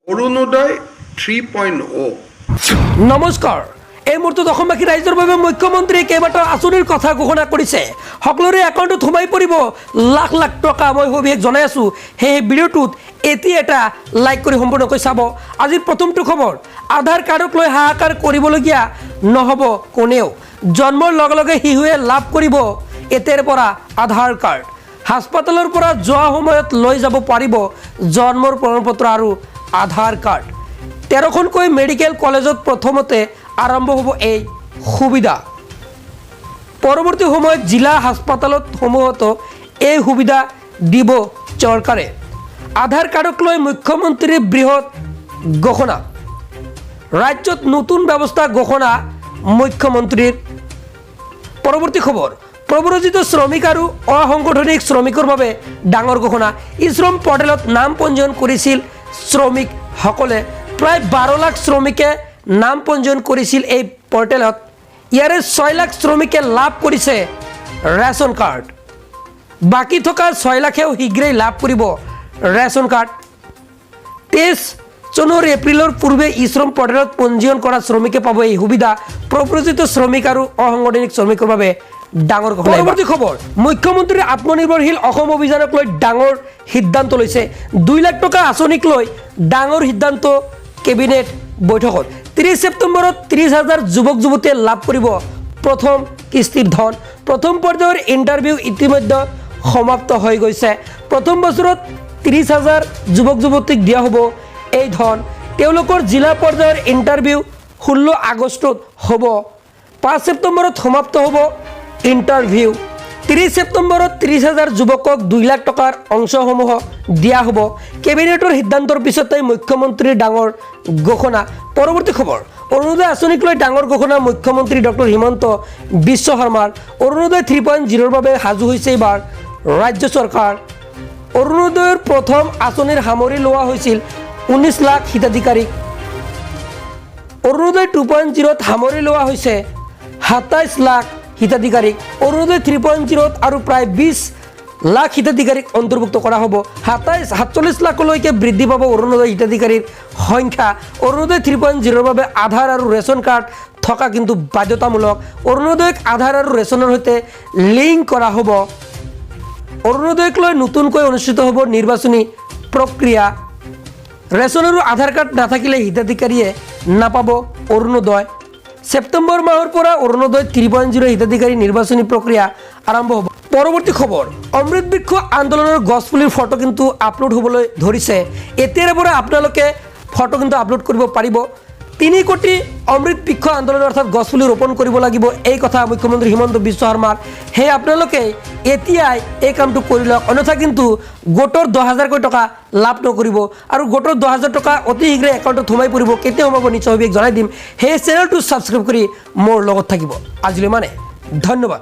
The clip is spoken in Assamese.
অৰুণোদয় 3.0 নমস্কাৰ। এই মুহূৰ্তত অসমবাসী ৰাইজৰ বাবে মুখ্যমন্ত্ৰীয়ে কেইবাটাও আঁচনিৰ কথা ঘোষণা কৰিছে। সকলোৰে একাউণ্টত সোমাই পৰিব লাখ লাখ টকা। মই সবিশেষ জনাই আছোঁ। সেই ভিডিঅ'টোত এতিয়া এটা লাইক কৰি সম্পূৰ্ণকৈ চাব। আজিৰ প্ৰথমটো খবৰ, আধাৰ কাৰ্ডক লৈ হাহাকাৰ কৰিবলগীয়া নহ'ব কোনেও। জন্মৰ লগে লগে শিশুৱে লাভ কৰিব এতিয়াৰ পৰা আধাৰ কাৰ্ড। হাস্পাতালৰ পৰা যোৱা সময়ত লৈ যাব পাৰিব জন্মৰ প্ৰমাণপত্ৰ আৰু আধাৰ কাৰ্ড। 13খনকৈ মেডিকেল কলেজত প্ৰথমতে আৰম্ভ হ'ব এই সুবিধা। পৰৱৰ্তী সময়ত জিলা হাস্পাতালত সমূহতো এই সুবিধা দিব চৰকাৰে। আধাৰ কাৰ্ডক লৈ মুখ্যমন্ত্ৰীৰ বৃহৎ ঘোষণা। ৰাজ্যত নতুন ব্যৱস্থা ঘোষণা মুখ্যমন্ত্ৰীৰ। পৰৱৰ্তী খবৰ, প্ৰব্ৰজিত শ্ৰমিক আৰু অসাংগঠনিক শ্ৰমিকৰ বাবে ডাঙৰ ঘোষণা। ই শ্ৰম পৰ্টেলত নাম পঞ্জীয়ন কৰিছিল শ্ৰমিকসকলে। প্ৰায় 12 লাখ শ্ৰমিকে নাম পঞ্জীয়ন কৰিছিল এই পৰ্টেলত। ইয়াৰে 6 লাখ শ্ৰমিকে লাভ কৰিছে ৰেচন কাৰ্ড। বাকী থকা 6 লাখেও শীঘ্ৰেই লাভ কৰিব ৰেচন কাৰ্ড। 23 চনৰ এপ্ৰিলৰ পূৰ্বে ই শ্ৰম পৰ্টেলত পঞ্জীয়ন কৰা শ্ৰমিকে পাব এই সুবিধা। প্ৰব্ৰজিত শ্ৰমিক আৰু অসাংগঠনিক শ্ৰমিকৰ বাবে ডাঙৰ ঘোষণা। পৰৱৰ্তী খবৰ, মুখ্যমন্ত্ৰীৰ আত্মনিৰ্ভৰশীল অসম অভিযানক লৈ ডাঙৰ সিদ্ধান্ত লৈছে। 2 লাখ টকা আঁচনিক লৈ ডাঙৰ সিদ্ধান্ত কেবিনেট বৈঠকত। 30 ছেপ্টেম্বৰত 30,000 যুৱক যুৱতীয়ে লাভ কৰিব প্ৰথম কিস্তিৰ ধন। প্ৰথম পৰ্যায়ৰ ইণ্টাৰভিউ ইতিমধ্যে সমাপ্ত হৈ গৈছে। প্ৰথম বছৰত 30,000 যুৱক যুৱতীক দিয়া হ'ব এই ধন। তেওঁলোকৰ জিলা পৰ্যায়ৰ ইণ্টাৰভিউ 16 আগষ্টত হ'ব। 5 ছেপ্টেম্বৰত সমাপ্ত হ'ব ইণ্টাৰভিউ। 30 ছেপ্টেম্বৰত 30,000 যুৱকক 2 লাখ টকাৰ অংশসমূহ দিয়া হ'ব। কেবিনেটৰ সিদ্ধান্তৰ পিছতেই মুখ্যমন্ত্ৰীৰ ডাঙৰ ঘোষণা। পৰৱৰ্তী খবৰ, অৰুণোদয় আঁচনিক লৈ ডাঙৰ ঘোষণা মুখ্যমন্ত্ৰী ডক্টৰ হিমন্ত বিশ্ব শৰ্মাৰ। অৰুণোদয় 3.0ৰ বাবে সাজু হৈছে এইবাৰ ৰাজ্য চৰকাৰ। অৰুণোদয়ৰ প্ৰথম আঁচনিৰ সামৰি লোৱা হৈছিল 19 লাখ হিতাধিকাৰীক। অৰুণোদয় 2.0ত সামৰি লোৱা হৈছে 27 লাখ হিতাধিকাৰীক। অৰুণোদয় 3.0ত আৰু প্ৰায় 20 লাখ হিতাধিকাৰীক অন্তৰ্ভুক্ত কৰা হ'ব। 47 লাখলৈকে বৃদ্ধি পাব অৰুণোদয় হিতাধিকাৰীৰ সংখ্যা। অৰুণোদয় 3.0ৰ বাবে আধাৰ আৰু ৰেচন কাৰ্ড থকা কিন্তু বাধ্যতামূলক। অৰুণোদয়ক আধাৰ আৰু ৰেচনৰ সৈতে লিংক কৰা হ'ব। অৰুণোদয়ক লৈ নতুনকৈ অনুষ্ঠিত হ'ব নিৰ্বাচনী প্ৰক্ৰিয়া। ৰেচন আৰু আধাৰ কাৰ্ড নাথাকিলে হিতাধিকাৰীয়ে নাপাব অৰুণোদয়। ছেপ্টেম্বৰ মাহৰ পৰা অৰুণোদয় 3.0 হিতাধিকাৰী নিৰ্বাচনী প্ৰক্ৰিয়া আৰম্ভ হ'ব। পৰৱৰ্তী খবৰ, অমৃত বৃক্ষ আন্দোলনৰ গছপুলিৰ ফটো কিন্তু আপলোড হ'বলৈ ধৰিছে। এতিয়াৰে পৰা আপোনালোকে ফটো কিন্তু আপলোড কৰিব পাৰিব। 3 কোটি অমৃত বৃক্ষ আন্দোলন অৰ্থাৎ গছপুলি ৰোপণ কৰিব লাগিব, এই কথা মুখ্যমন্ত্ৰী হিমন্ত বিশ্ব শৰ্মাৰ। সেয়ে আপোনালোকে এতিয়াই এই কামটো কৰি লওক, অন্যথা কিন্তু গোটৰ 10,000কৈ টকা লাভ নকৰিব। আৰু গোটৰ 10,000 টকা অতি শীঘ্ৰে একাউণ্টত সোমাই পৰিব। কেতিয়া সোমাব নিশ্চয় জনাই দিম। সেই চেনেলটো ছাবস্ক্ৰাইব কৰি মোৰ লগত থাকিব। আজিলৈ মানে ধন্যবাদ।